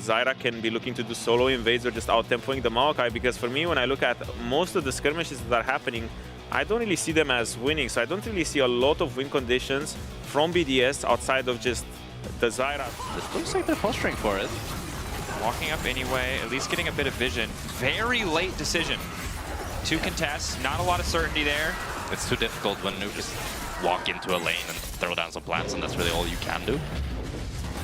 Zyra can be looking to do solo invades or just out-tempoing the Maokai, because for me, when I look at most of the skirmishes that are happening, I don't really see them as winning, so I don't really see a lot of win conditions from BDS outside of just the Zyra. This looks like they're posturing for it. Walking up anyway, at least getting a bit of vision. Very late decision. 2 contests, not a lot of certainty there. It's too difficult when you just walk into a lane and throw down some plants, and that's really all you can do.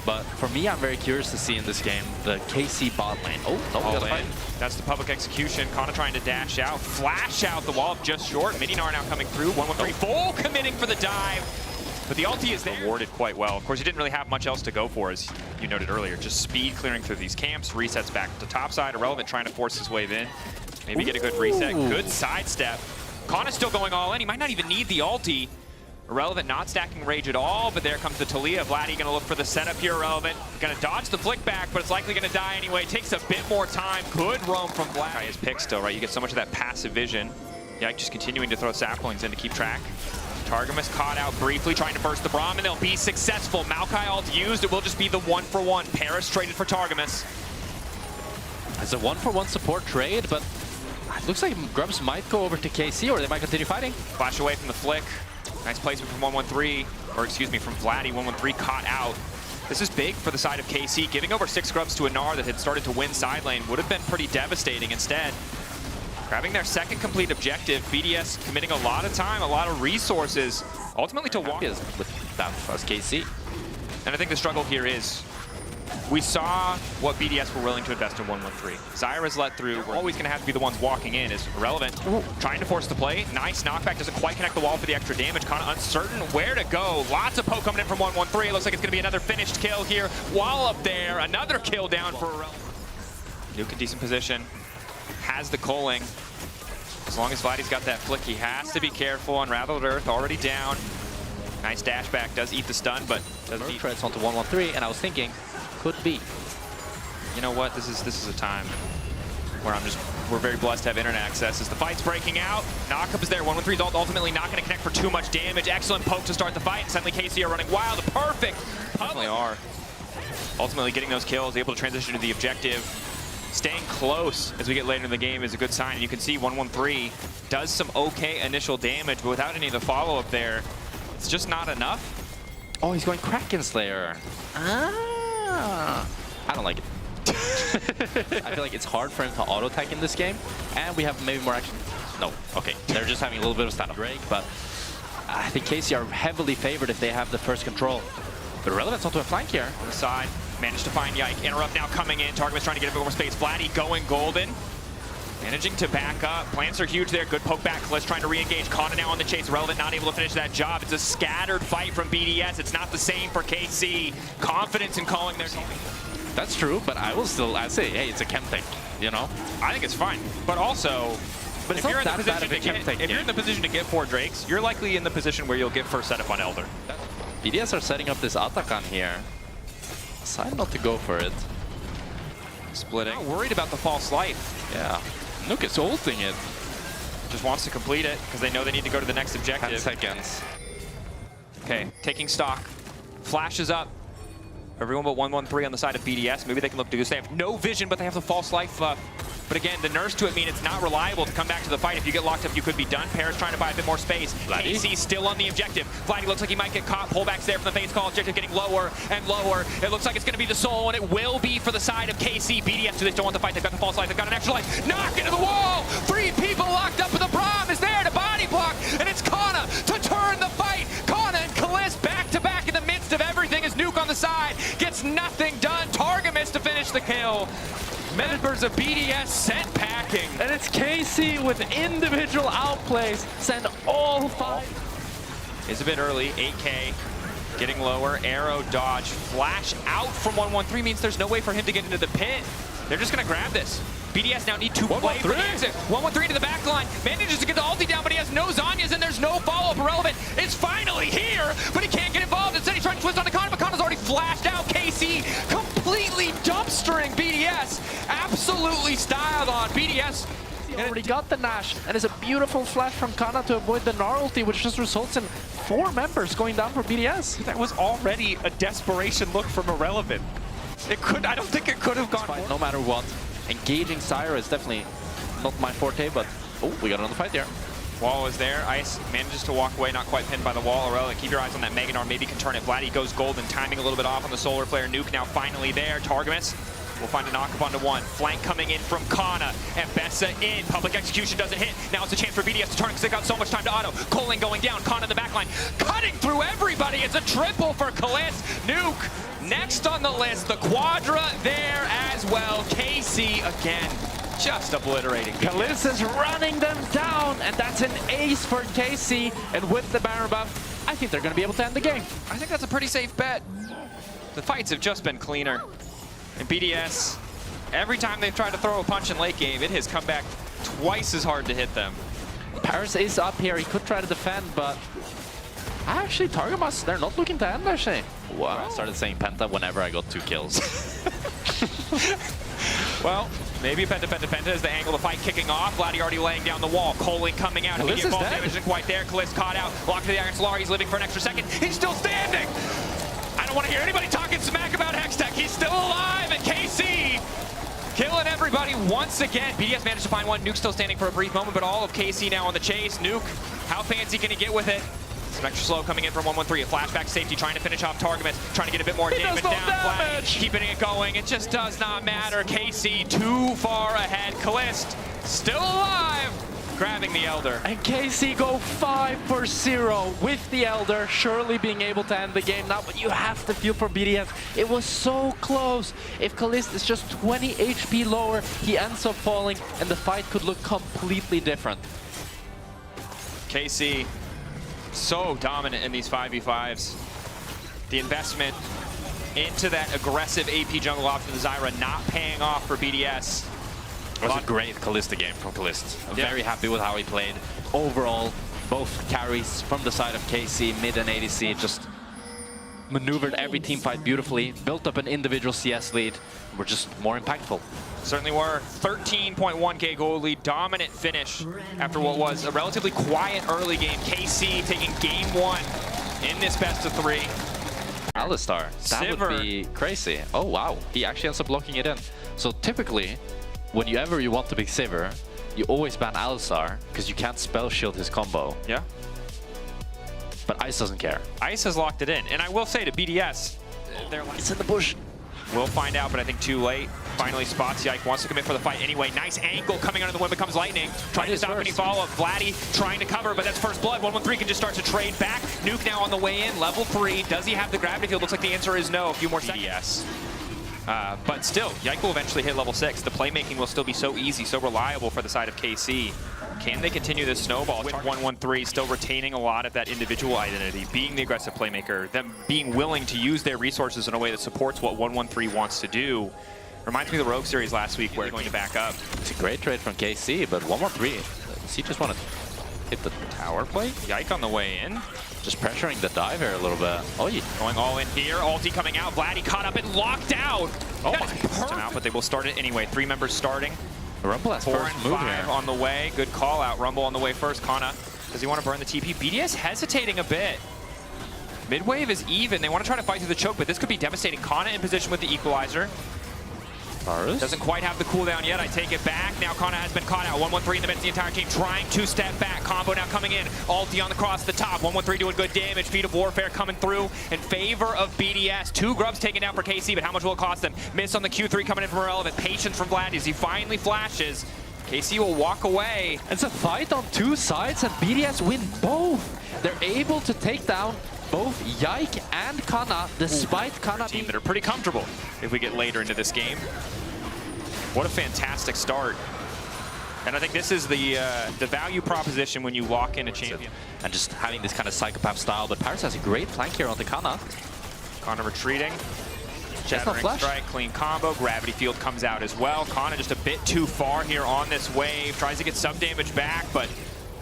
But for me, I'm very curious to see in this game the KC bot lane. Oh, no, we got a fight. That's the public execution. Kana trying to dash out, flash out the wall just short. Mininar now coming through. 1-1-3, full committing for the dive. But the ulti is there. Rewarded quite well. Of course, he didn't really have much else to go for, as you noted earlier. Just speed clearing through these camps, resets back to topside. Irrelevant trying to force his wave in. Maybe get a good reset. Good sidestep. Kana's still going all in. He might not even need the ulti. Irrelevant not stacking rage at all, but there comes the Talia. Vladdy gonna look for the setup here. Irrelevant gonna dodge the flick back, but it's likely gonna die anyway. Takes a bit more time. Good roam from Vladdy. His pick still, right? You get so much of that passive vision. Yeah, just continuing to throw saplings in to keep track. Targamas caught out briefly, trying to burst the Braum, and they'll be successful. Maokai ult used. It will just be the 1-for-1. Paris traded for Targamas. It's a 1-for-1 support trade, but it looks like Grubs might go over to KC, or they might continue fighting. Flash away from the flick. Nice placement from 1-1-3, or excuse me, from Vladdy. 1-1-3 caught out. This is big for the side of KC. Giving over 6 Grubs to a Gnar that had started to win side lane would have been pretty devastating. Instead, grabbing their second complete objective, BDS committing a lot of time, a lot of resources, ultimately to walk. With that as KC. And I think the struggle here is, we saw what BDS were willing to invest in 1-1-3. Zyra's let through. We're always going to have to be the ones walking in. Is Irrelevant. Trying to force the play. Nice knockback. Doesn't quite connect the wall for the extra damage. Kind of uncertain where to go. Lots of poke coming in from 1-1-3. It looks like it's going to be another finished kill here. While up there, another kill down for Irrelevant. Nuke in decent position. Has the culling. As long as Vladdy's got that flick, he has to be careful. Unraveled Earth already down. Nice dash back. Does eat the stun, but doesn't eat. Treads onto 1-1-3, and I was thinking, could be. You know what? This is a time where we're very blessed to have internet access. As the fight's breaking out, knockup is there. 1-1-3 is ultimately not going to connect for too much damage. Excellent poke to start the fight, and suddenly KC are running wild. Perfect. Definitely are. Ultimately getting those kills, able to transition to the objective. Staying close as we get later in the game is a good sign. And you can see 1-1-3 does some okay initial damage, but without any of the follow-up there, it's just not enough. Oh, he's going Kraken Slayer. I don't like it. I feel like it's hard for him to auto-tech in this game, and we have maybe more action. No, okay, they're just having a little bit of stand-up break, but I think KC are heavily favored if they have the first control. But Irrelevant's onto a flank here. On the side, managed to find Yike. Interrupt now coming in. Targamas trying to get a bit more space. Vladdy going golden. Managing to back up. Plants are huge there. Good poke back. Kliss trying to re-engage. Kana now on the chase. Irrelevant not able to finish that job. It's a scattered fight from BDS. It's not the same for KC. Confidence in calling their... That's true, but I say, hey, it's a chem thing, you know? I think it's fine. But also, if you're in the position to get 4 Drakes, you're likely in the position where you'll get first setup on Elder. BDS are setting up this Atakan here. Decide not to go for it. Splitting. Not worried about the false life. Yeah. Nuke is ulting it. Just wants to complete it because they know they need to go to the next objective. 10 seconds. Okay, taking stock. Flashes up. Everyone but 1-1-3 on the side of BDS. Maybe they can look to this. They have no vision, but they have the false life buff. But again, the nurse to it mean it's not reliable to come back to the fight. If you get locked up, you could be done. Paris trying to buy a bit more space. KC still on the objective. Vladdy looks like he might get caught. Pullbacks there from the face call. Objective getting lower and lower. It looks like it's going to be the soul, and it will be for the side of KC. BDS they don't want the fight. They've got the false life. They've got an extra life. Knock into the wall. 3 people locked up, but the Braum is there to body block, and it's Kana to turn the fight. Kana and Kliss back to back in the midst of everything as Nuke on the side gets nothing done. Targamas to finish the kill. Members of BDS sent packing. And it's KC with individual outplays. Send all 5. It's a bit early. 8K getting lower. Arrow dodge. Flash out from 1-1-3 means there's no way for him to get into the pit. They're just going to grab this. BDS now need to play for the exit. 1-1-3 to the back line. Manages to get the ulti down, but he has no Zanyas, and there's no follow-up. Irrelevant is finally here, but he can't get involved. Instead, he's trying to twist on the Kana, but Kana's already flashed out. KC completely dumpstering BDS. Absolutely styled on BDS. He already got the Nash, and it's a beautiful flash from Kana to avoid the Gnar ulti, which just results in 4 members going down for BDS. That was already a desperation look from Irrelevant. I don't think it could have gone more. No matter what. Engaging Syra is definitely not my forte, but oh, we got another fight there. Wall is there. Ice manages to walk away, not quite pinned by the wall. Aurora, keep your eyes on that Meganar. Maybe can turn it. Vladdy goes golden, timing a little bit off on the Solar Flare. Nuke now finally there. Targamas will find a knock-up onto one. Flank coming in from Kana. And Bessa in. Public execution doesn't hit. Now it's a chance for BDS to turn because they got so much time to auto. Coling going down. Kana in the backline. Cutting through everybody. It's a triple for Kalist. Nuke next on the list. The Quadra there as well. KC again. Just obliterating. Kalist is running them down, and that's an ace for KC. And with the Baron buff, I think they're going to be able to end the game. I think that's a pretty safe bet. The fights have just been cleaner. And BDS, every time they've tried to throw a punch in late game, it has come back twice as hard to hit them. Paris is up here. He could try to defend, but actually, Targamas, they're not looking to end, actually. Wow. I started saying Penta whenever I got 2 kills. Well, maybe Penta is the angle of the fight kicking off. Vladdy already laying down the wall. Coling coming out. Immediate ball damage isn't quite there. Kalist caught out. Locked to the Iron Solar. He's living for an extra second. He's still standing. I don't want to hear anybody talking smack about Hextech. He's still alive, and KC killing everybody once again. BDS managed to find one. Nuke still standing for a brief moment, but all of KC now on the chase. Nuke, how fancy can he get with it? Some extra slow coming in from 113. A flashback safety trying to finish off Targamas, trying to get a bit more damage down. Vladdy keeping it going. It just does not matter. KC too far ahead. Kalist still alive, grabbing the Elder. And KC go 5 for 0 with the Elder, surely being able to end the game now. But you have to feel for BDS. It was so close. If Kalist is just 20 HP lower, he ends up falling, and the fight could look completely different. KC so dominant in these 5v5s. The investment into that aggressive AP jungle option to Zyra not paying off for BDS. It was a great Kalista game from Kalist. I'm very happy with how he played. Overall, both carries from the side of KC, mid and ADC, just maneuvered every team fight beautifully, built up an individual CS lead, were just more impactful. Certainly were. 13.1k gold lead, dominant finish after what was a relatively quiet early game. KC taking game 1 in this best of 3. Alistar, that would be crazy. Oh wow, he actually ends up blocking it in. So typically, whenever you want to be Sivir, you always ban Alistar because you can't spell shield his combo. Yeah. But Ice doesn't care. Ice has locked it in. And I will say to BDS, they're like, It's in the bush. We'll find out, but I think too late. Finally spots Yike, wants to commit for the fight anyway. Nice angle coming under the wind, becomes lightning. Trying to stop any follow-up. Vladdy trying to cover, but that's first blood. 113 can just start to trade back. Nuke now on the way in, level 3. Does he have the gravity field? Looks like the answer is no. A few more seconds. Yes. But still, Yike will eventually hit level 6. The playmaking will still be so easy, so reliable for the side of KC. Can they continue this snowball? With 113 still retaining a lot of that individual identity, being the aggressive playmaker, them being willing to use their resources in a way that supports what 113 wants to do. Reminds me of the Rogue series last week where they're going to back up. It's a great trade from KC, but 113, does he just want to hit the tower play? Yike on the way in. Just pressuring the dive here a little bit. Oh, yeah. Going all in here. Ulti coming out. Vladdy caught up and locked out. Oh my God. Out, but they will start it anyway. 3 members starting. Rumble has 4 first and move 5 here. on the way. Good call out. Rumble on the way first. Kana, does he want to burn the TP? BDS hesitating a bit. Midwave is even. They want to try to fight through the choke, but this could be devastating. Kana in position with the equalizer. Doesn't quite have the cooldown yet. I take it back. Now Kana has been caught out. 113 in the midst of the entire team trying to step back. Combo now coming in. Ulti on the cross the top. 113 doing good damage. Feet of Warfare coming through in favor of BDS. 2 grubs taken down for KC, but how much will it cost them? Miss on the Q3 coming in from Irrelevant. Patience from Vlad as he finally flashes. KC will walk away. It's a fight on 2 sides, and BDS win both. They're able to take down both Yike and Kana, despite Kana team that are pretty comfortable if we get later into this game. What a fantastic start. And I think this is the value proposition when you lock in a champion. And just having this kind of psychopath style, but Paris has a great flank here onto Kana. Kana retreating. Shattering strike, clean combo. Gravity field comes out as well. Kana just a bit too far here on this wave. Tries to get some damage back, but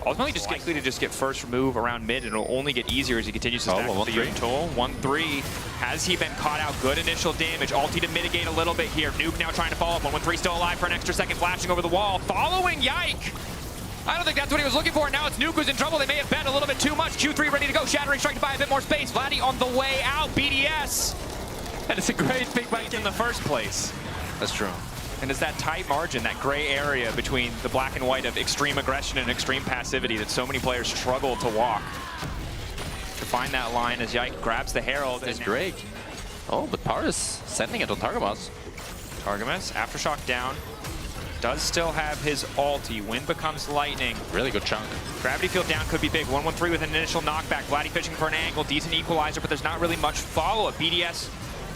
ultimately just likely to just get first move around mid, and it'll only get easier as he continues to stack with the Yun Toll. 1-3. Has he been caught out? Good initial damage. Ulti to mitigate a little bit here. Nuke now trying to follow up. 1-3 still alive for an extra second, flashing over the wall. Following Yike. I don't think that's what he was looking for. Now it's Nuke who's in trouble. They may have bet a little bit too much. Q3 ready to go. Shattering strike to buy a bit more space. Vladdy on the way out. BDS And it's a great pick back in the first place. That's true. And it's that tight margin, that gray area between the black and white of extreme aggression and extreme passivity that so many players struggle to walk. To find that line as Yike grabs the Herald. It's Drake. Oh, but Paris sending it on Targamas. Targamas, Aftershock down. Does still have his ulti. Wind becomes lightning. Really good chunk. Gravity field down could be big. 1-1-3 with an initial knockback. Vladdy fishing for an angle. Decent equalizer, but there's not really much follow-up. BDS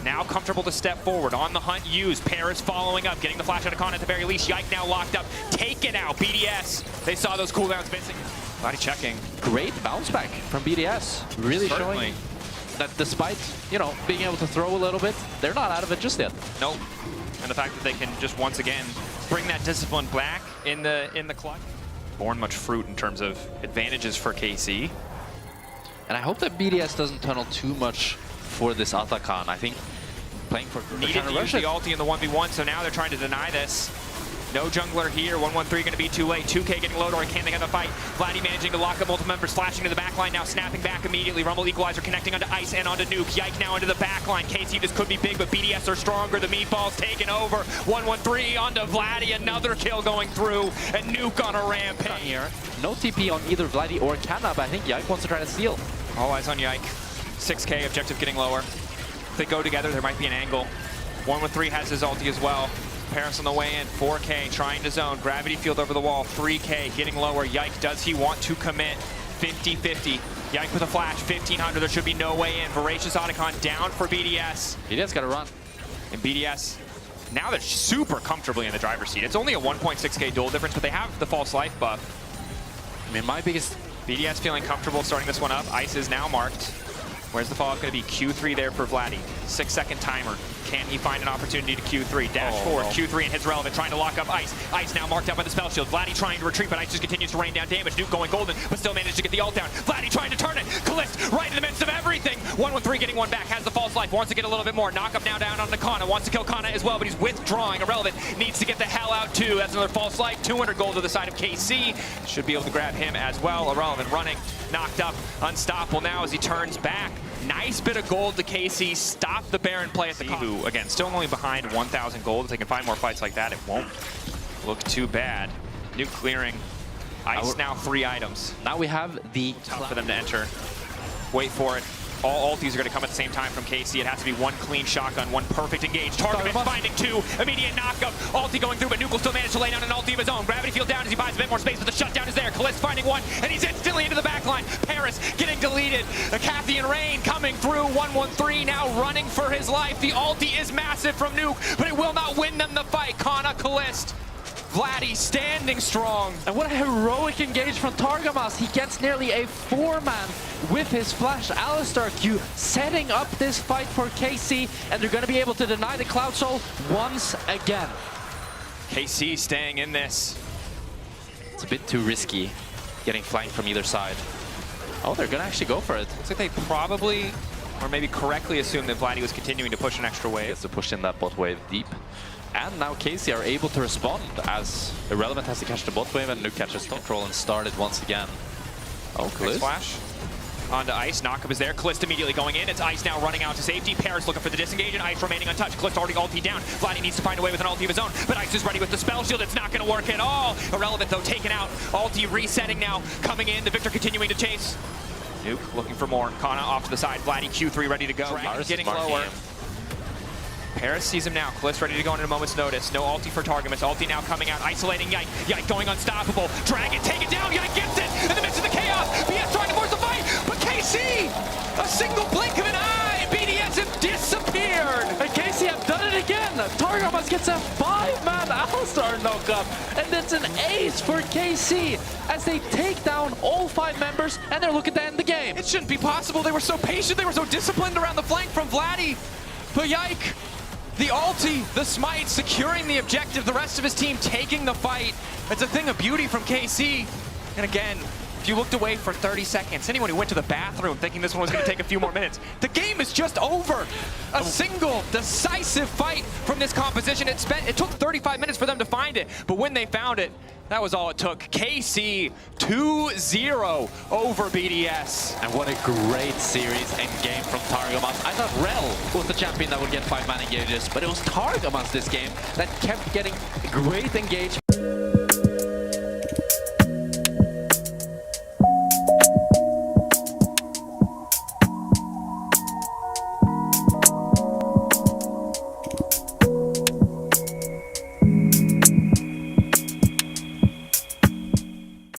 now comfortable to step forward. On the hunt, used. Paris following up. Getting the flash out of Con at the very least. Yike now locked up. Taken out. BDS. They saw those cooldowns missing. Vladdy checking. Great bounce back from BDS. Really showing that despite, you know, being able to throw a little bit, they're not out of it just yet. Nope. And the fact that they can just once again bring that discipline back in the clutch. Born much fruit in terms of advantages for KC. And I hope that BDS doesn't tunnel too much for this Atakan. I think playing for needed to use the ulti in the 1v1, so now they're trying to deny this. No jungler here. 1-1-3 going to be too late. 2K getting low, or can they get the fight? Vladdy managing to lock up multiple members, flashing to the back line, now snapping back immediately. Rumble Equalizer connecting onto Ice and onto Nuke. Yike now into the back line. KC, this could be big, but BDS are stronger. The Meatballs taking over. 1-1-3 onto Vladdy. Another kill going through, and Nuke on a rampage. Here. No TP on either Vladdy or Canna, but I think Yike wants to try to steal. All eyes on Yike. 6K, objective getting lower. If they go together, there might be an angle. 1-1-3 has his ulti as well. Paris on the way in, 4K trying to zone, gravity field over the wall, 3K getting lower. Yike, does he want to commit? 50-50. Yike with a flash, 1500, there should be no way in. Voracious Otacon down for BDS. BDS got to run. And BDS, now they're super comfortably in the driver's seat. It's only a 1.6K duel difference, but they have the false life buff. I mean, my biggest... BDS feeling comfortable starting this one up. Ice is now marked. Where's the follow-up going to be? Q3 there for Vladdy. 6-second timer. Can he find an opportunity to Q3? Dash forward, Q3 and hits relevant, trying to lock up Ice. Ice now marked up by the spell shield. Vladdy trying to retreat, but Ice just continues to rain down damage. Nuke going golden, but still managed to get the ult down. Vladdy trying to turn it. Kalist right in the midst of everything. 1-1-3 getting one back, has the false life, wants to get a little bit more. Knock up now down on Kana, wants to kill Kana as well, but he's withdrawing. Irrelevant needs to get the hell out too. That's another false life. 200 gold to the side of KC. Should be able to grab him as well. Irrelevant running, knocked up, unstoppable now as he turns back. Nice bit of gold to KC. Stop the Baron play at the who again, still only behind 1,000 gold. If they can find more fights like that, it won't look too bad. Nuke clearing. Ice now 3 items. Now we have the... Tough for them to enter. Wait for it. All ultis are going to come at the same time from KC. It has to be one clean shotgun, one perfect engage. Target finding 2. Immediate knockup. Ulti going through, but Nuke will still manage to lay down an ulti of his own. Gravity field down as he buys a bit more space, but the shutdown is there. Kalist finding one, and he's instantly into the backline. Paris getting deleted. The Cathy and Rain coming through. 1-1-3 now running for his life. The ulti is massive from Nuke, but it will not win them the fight. Kana, Kalist. Vladdy standing strong. And what a heroic engage from Targamas. He gets nearly a 4-man with his flash. Alistar Q setting up this fight for KC, and they're going to be able to deny the Cloud Soul once again. KC staying in this. It's a bit too risky getting flanked from either side. Oh, they're going to actually go for it. Looks like they probably, or maybe correctly assumed that Vladdy was continuing to push an extra wave. Gets to push in that bot wave deep. And now KC are able to respond as Irrelevant has to catch the bot wave and Nuke catches control and started once again. Oh, Kalist. Flash onto Ice. Knockup is there. Kalist immediately going in. It's Ice now running out to safety. Paris looking for the disengage and Ice remaining untouched. Kalist already ulti down. Vladdy needs to find a way with an ulti of his own, but Ice is ready with the spell shield. It's not going to work at all. Irrelevant though, taken out. Ulti resetting now. Coming in. The Victor continuing to chase. Nuke looking for more. Kana off to the side. Vladdy Q3 ready to go. Getting lower. Paris sees him now. Kalist ready to go in a moment's notice. No ulti for Targamas. Ulti now coming out. Isolating Yike. Yike going unstoppable. Dragon, take it down. Yike gets it in the midst of the chaos. BDS trying to force the fight, but KC, a single blink of an eye. BDS have disappeared. And KC have done it again. Targamas gets a 5-man Alistar knockup. And that's an ace for KC as they take down all 5 members and they're looking to end the game. It shouldn't be possible. They were so patient. They were so disciplined around the flank from Vladdy. But Yike, the ulti, the smite, securing the objective, the rest of his team taking the fight. It's a thing of beauty from KC. And again, if you looked away for 30 seconds, anyone who went to the bathroom thinking this one was going to take a few more minutes, the game is just over. A single decisive fight from this composition. It took 35 minutes for them to find it, but when they found it, that was all it took. KC 2-0 over BDS. And what a great series and game from Targamas. I thought Rel was the champion that would get 5-man engages, but it was Targamas this game that kept getting great engagement.